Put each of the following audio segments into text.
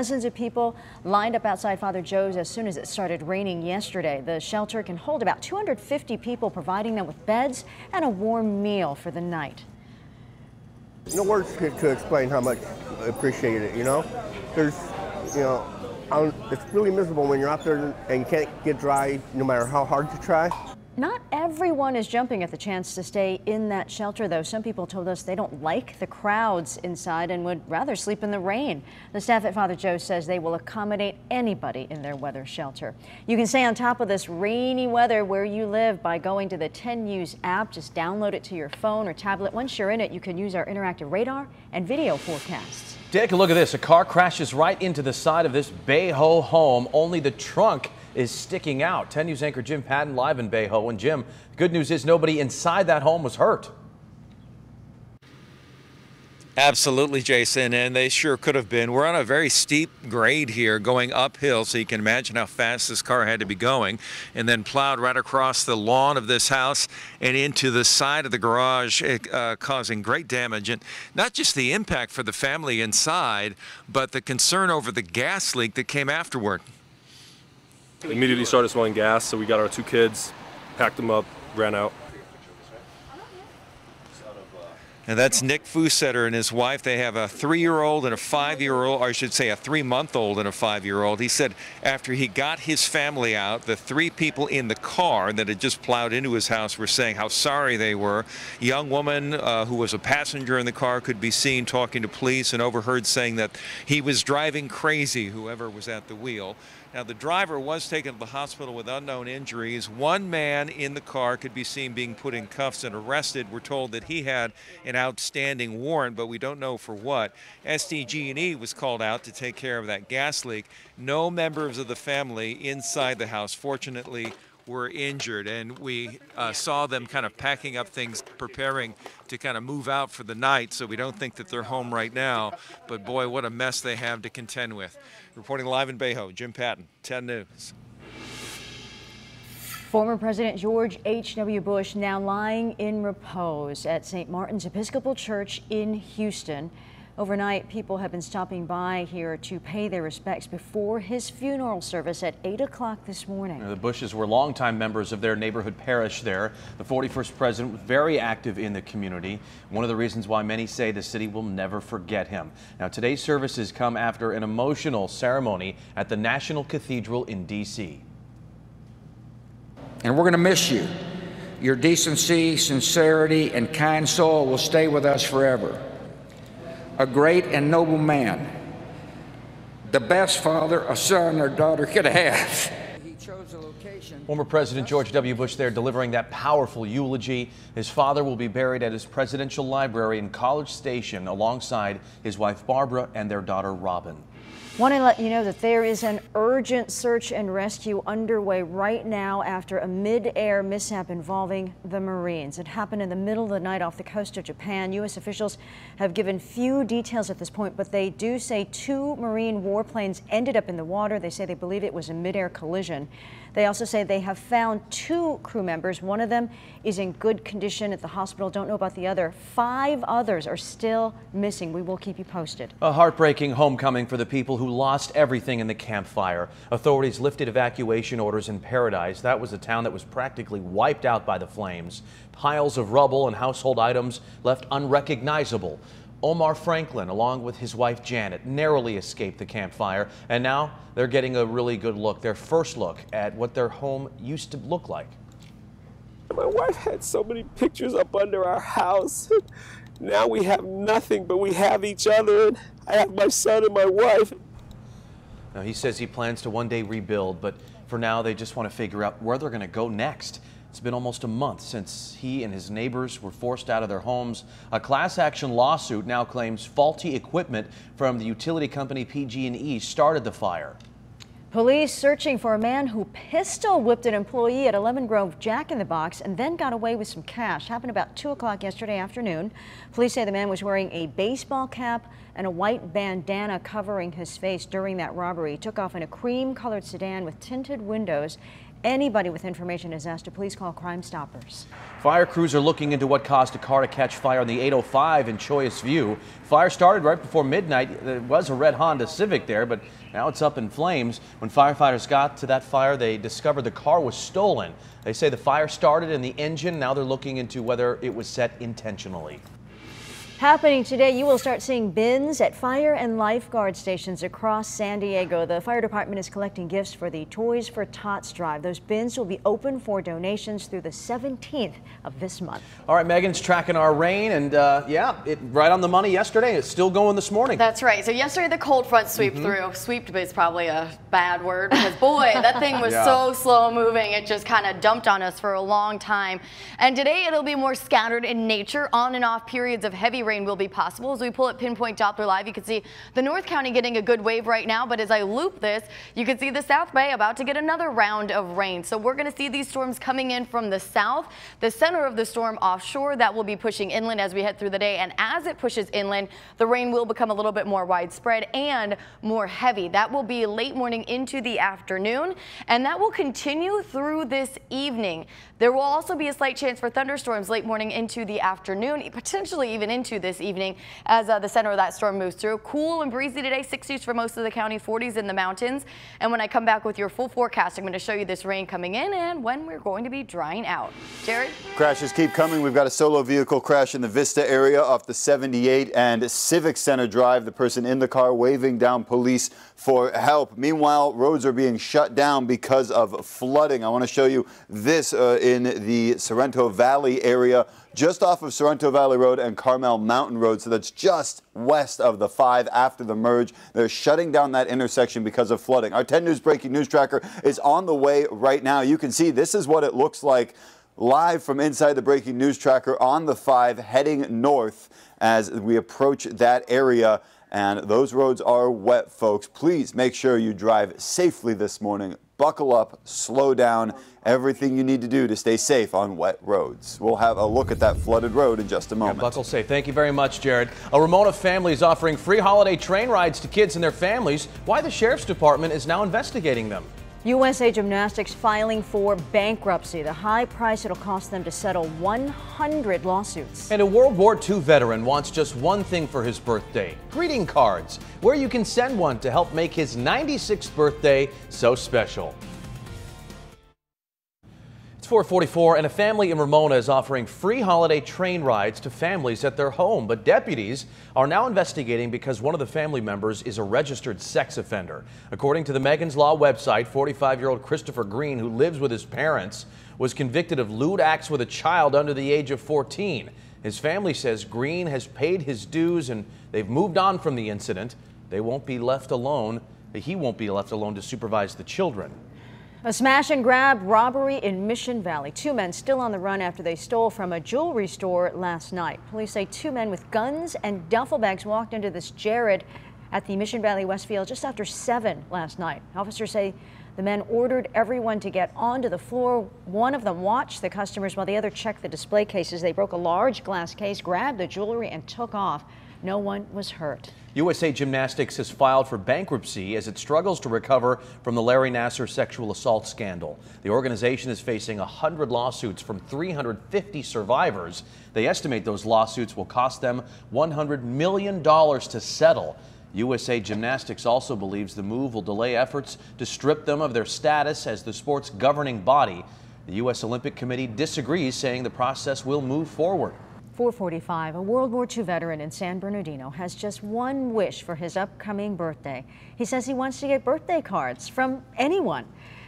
Dozens of people lined up outside Father Joe's as soon as it started raining yesterday. The shelter can hold about 250 people, providing them with beds and a warm meal for the night. No words to explain how much I appreciate it, There's, it's really miserable when you're out there and can't get dry no matter how hard you try. Not everyone is jumping at the chance to stay in that shelter, though. Some people told us they don't like the crowds inside and would rather sleep in the rain. The staff at Father Joe says they will accommodate anybody in their weather shelter. You can stay on top of this rainy weather where you live by going to the 10 News app. Just download it to your phone or tablet. Once you're in it, you can use our interactive radar and video forecasts. Take a look at this. A car crashes right into the side of this Bayho home. Only the trunk is sticking out. 10 News anchor Jim Patton live in Bayho. And Jim, the good news is nobody inside that home was hurt. Absolutely, Jason, and they sure could have been. We're on a very steep grade here going uphill, so you can imagine how fast this car had to be going, and then plowed right across the lawn of this house and into the side of the garage, causing great damage. And not just the impact for the family inside, but the concern over the gas leak that came afterward. Immediately started smelling gas, so we got our 2 kids, packed them up, ran out. And that's Nick Fusetter and his wife. They have a 3-year-old and a 5-year-old, or I should say a 3-month-old and a 5-year-old. He said after he got his family out, the 3 people in the car that had just plowed into his house were saying how sorry they were. A young woman who was a passenger in the car could be seen talking to police and overheard saying that he was driving crazy, whoever was at the wheel. Now, the driver was taken to the hospital with unknown injuries. One man in the car could be seen being put in cuffs and arrested. We're told that he had an outstanding warrant, but we don't know for what. SDG&E was called out to take care of that gas leak. No members of the family inside the house, fortunately, were injured, and we saw them kind of packing up things, preparing to kind of move out for the night, so we don't think that they're home right now. But boy, what a mess they have to contend with. Reporting live in Bayho, Jim Patton, 10 News. Former President George H.W. Bush now lying in repose at St. Martin's Episcopal Church in Houston. Overnight, people have been stopping by here to pay their respects before his funeral service at 8 o'clock this morning. The Bushes were longtime members of their neighborhood parish there. The 41st president was very active in the community. One of the reasons why many say the city will never forget him. Now, today's services come after an emotional ceremony at the National Cathedral in D.C. And we're going to miss you. Your decency, sincerity, and kind soul will stay with us forever. A great and noble man, the best father a son or daughter could have. He chose a location. Former President George W. Bush there delivering that powerful eulogy. His father will be buried at his presidential library in College Station alongside his wife Barbara and their daughter Robin. Want to let you know that there is an urgent search and rescue underway right now after a mid-air mishap involving the Marines. It happened in the middle of the night off the coast of Japan. U.S. officials have given few details at this point, but they do say 2 Marine warplanes ended up in the water. They say they believe it was a mid-air collision. They also say they have found 2 crew members. One of them is in good condition at the hospital. Don't know about the other. 5 others are still missing. We will keep you posted. A heartbreaking homecoming for the people who lost everything in the Camp Fire. Authorities lifted evacuation orders in Paradise. That was a town that was practically wiped out by the flames. Piles of rubble and household items left unrecognizable. Omar Franklin, along with his wife Janet, narrowly escaped the Camp Fire, and now they're getting a really good look, their first look at what their home used to look like. My wife had so many pictures up under our house. Now we have nothing, but we have each other. I have my son and my wife. Now, he says he plans to one day rebuild, but for now they just want to figure out where they're going to go next. It's been almost a month since he and his neighbors were forced out of their homes. A class action lawsuit now claims faulty equipment from the utility company PG&E started the fire. Police searching for a man who pistol whipped an employee at a Lemon Grove Jack in the Box and then got away with some cash. Happened about 2 o'clock yesterday afternoon. Police say the man was wearing a baseball cap and a white bandana covering his face during that robbery. He took off in a cream-colored sedan with tinted windows Anybody with information is asked to please call Crime Stoppers. Fire crews are looking into what caused a car to catch fire on the 805 in Choice View. Fire started right before midnight. There was a red Honda Civic there, but now it's up in flames. When firefighters got to that fire, they discovered the car was stolen. They say the fire started in the engine. Now they're looking into whether it was set intentionally. Happening today, you will start seeing bins at fire and lifeguard stations across San Diego. The fire department is collecting gifts for the Toys for Tots drive. Those bins will be open for donations through the 17th of this month. All right, Megan's tracking our rain, and yeah, right on the money yesterday. It's still going this morning. That's right. So yesterday the cold front swept through. Swept is probably a bad word because boy, that thing was so slow moving. It just kind of dumped on us for a long time. And today it'll be more scattered in nature. On and off periods of heavy rain will be possible. As we pull up Pinpoint Doppler Live, you can see the North County getting a good wave right now, but as I loop this, you can see the South Bay about to get another round of rain. So we're going to see these storms coming in from the south, the center of the storm offshore. That will be pushing inland as we head through the day, and as it pushes inland, the rain will become a little bit more widespread and more heavy. That will be late morning into the afternoon, and that will continue through this evening. There will also be a slight chance for thunderstorms late morning into the afternoon, potentially even into this evening as the center of that storm moves through. Cool and breezy today, 60s for most of the county, 40s in the mountains. And when I come back with your full forecast, I'm going to show you this rain coming in and when we're going to be drying out. Jared? Crashes keep coming. We've got a solo vehicle crash in the Vista area off the 78 and Civic Center Drive. The person in the car waving down police for help. Meanwhile, roads are being shut down because of flooding. I want to show you this in the Sorrento Valley area, just off of Sorrento Valley Road and Carmel Mountain Road. So that's just west of the 5 after the merge. They're shutting down that intersection because of flooding. Our 10 News breaking news tracker is on the way right now. You can see this is what it looks like live from inside the breaking news tracker on the 5 heading north as we approach that area. And those roads are wet, folks. Please make sure you drive safely this morning. Buckle up, slow down, everything you need to do to stay safe on wet roads. We'll have a look at that flooded road in just a moment. Yeah, buckle safe. Thank you very much, Jared. A Ramona family is offering free holiday train rides to kids and their families. Why the Sheriff's Department is now investigating them. USA Gymnastics filing for bankruptcy. The high price it'll cost them to settle 100 lawsuits. And a World War II veteran wants just one thing for his birthday: greeting cards, where you can send one to help make his 96th birthday so special. It's 4:44, and a family in Ramona is offering free holiday train rides to families at their home. But deputies are now investigating because one of the family members is a registered sex offender. According to the Megan's Law website, 45-year-old Christopher Green, who lives with his parents, was convicted of lewd acts with a child under the age of 14. His family says Green has paid his dues and they've moved on from the incident. They won't be left alone. He won't be left alone to supervise the children. A smash and grab robbery in Mission Valley. 2 men still on the run after they stole from a jewelry store last night. Police say 2 men with guns and duffel bags walked into this Jared at the Mission Valley Westfield just after 7 last night. Officers say the men ordered everyone to get onto the floor. One of them watched the customers while the other checked the display cases. They broke a large glass case, grabbed the jewelry, and took off. No one was hurt. USA Gymnastics has filed for bankruptcy as it struggles to recover from the Larry Nassar sexual assault scandal. The organization is facing 100 lawsuits from 350 survivors. They estimate those lawsuits will cost them $100 million to settle. USA Gymnastics also believes the move will delay efforts to strip them of their status as the sport's governing body. The U.S. Olympic Committee disagrees, saying the process will move forward. 4:45, a World War II veteran in San Bernardino has just one wish for his upcoming birthday. He says he wants to get birthday cards from anyone.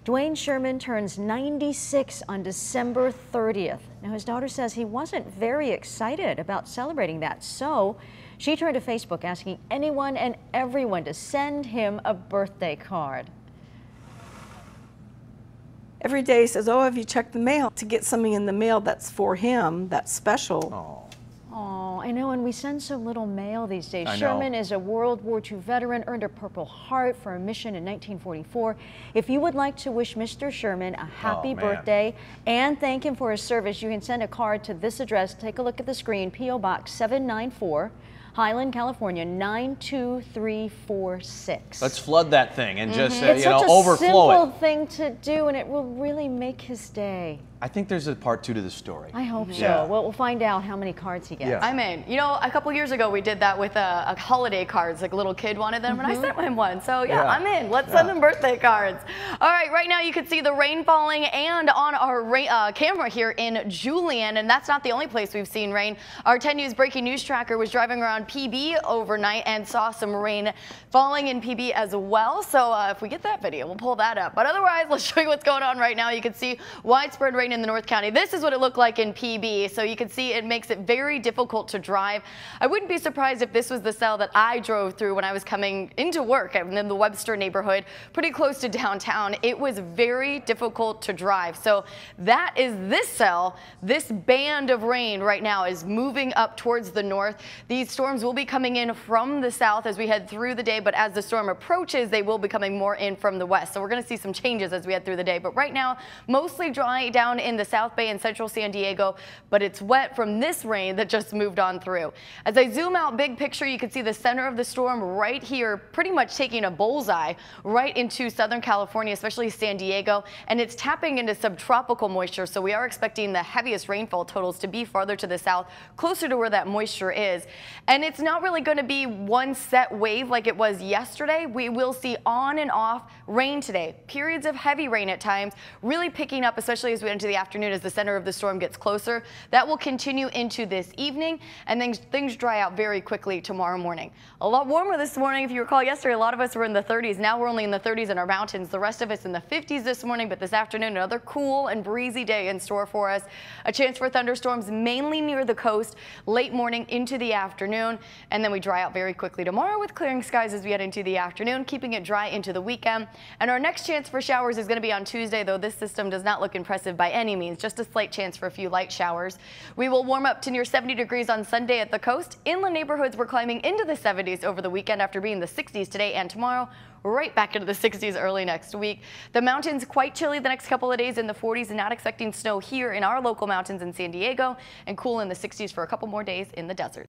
Dwayne Sherman turns 96 on December 30th. Now, his daughter says he wasn't very excited about celebrating that, so she turned to Facebook asking anyone and everyone to send him a birthday card. Every day he says, oh, have you checked the mail? To get something in the mail that's for him, that's special. Oh, I know, and we send so little mail these days. I know. Sherman is a World War II veteran, earned a Purple Heart for a mission in 1944. If you would like to wish Mr. Sherman a happy birthday and thank him for his service, you can send a card to this address. Take a look at the screen, P.O. Box 794. Highland, California, 92346. Let's flood that thing and just, It's you know, such a overflow simple it. thing to do, and it will really make his day. I think there's a part 2 to the story. I hope so. Yeah. Well, we'll find out how many cards he gets. Yeah. I'm in. You know, a couple years ago we did that with a holiday cards. Like a little kid wanted them, and I sent him one. So yeah, I'm in. Let's send them birthday cards. All right, right now you can see the rain falling and on our camera here in Julian, and that's not the only place we've seen rain. Our 10 News breaking news tracker was driving around PB overnight and saw some rain falling in PB as well. So if we get that video, we'll pull that up. But otherwise, let's show you what's going on right now. You can see widespread rain in the North County. This is what it looked like in PB. So you can see it makes it very difficult to drive. I wouldn't be surprised if this was the cell that I drove through when I was coming into work in the Webster neighborhood, pretty close to downtown. It was very difficult to drive. So that is this cell. This band of rain right now is moving up towards the north. These storms will be coming in from the south as we head through the day, but as the storm approaches, they will be coming more in from the west. So we're going to see some changes as we head through the day. But right now, mostly dry down in the South Bay and central San Diego, but it's wet from this rain that just moved on through. As I zoom out big picture, you can see the center of the storm right here, pretty much taking a bullseye right into Southern California, especially San Diego, and it's tapping into subtropical moisture. So we are expecting the heaviest rainfall totals to be farther to the south, closer to where that moisture is. And it's not really going to be one set wave like it was yesterday. We will see on and off rain today, periods of heavy rain at times, really picking up, especially as we enter the afternoon as the center of the storm gets closer. That will continue into this evening, and then things dry out very quickly tomorrow morning. A lot warmer this morning. If you recall yesterday, a lot of us were in the 30s. Now we're only in the 30s in our mountains. The rest of us in the 50s this morning, but this afternoon, another cool and breezy day in store for us. A chance for thunderstorms mainly near the coast, late morning into the afternoon, and then we dry out very quickly tomorrow with clearing skies as we head into the afternoon, keeping it dry into the weekend. And our next chance for showers is going to be on Tuesday, though this system does not look impressive by any means, just a slight chance for a few light showers. We will warm up to near 70 degrees on Sunday at the coast. Inland neighborhoods were climbing into the 70s over the weekend after being the 60s today and tomorrow. Right back into the 60s early next week. The mountains quite chilly the next couple of days in the 40s, and not expecting snow here in our local mountains in San Diego, and cool in the 60s for a couple more days in the desert.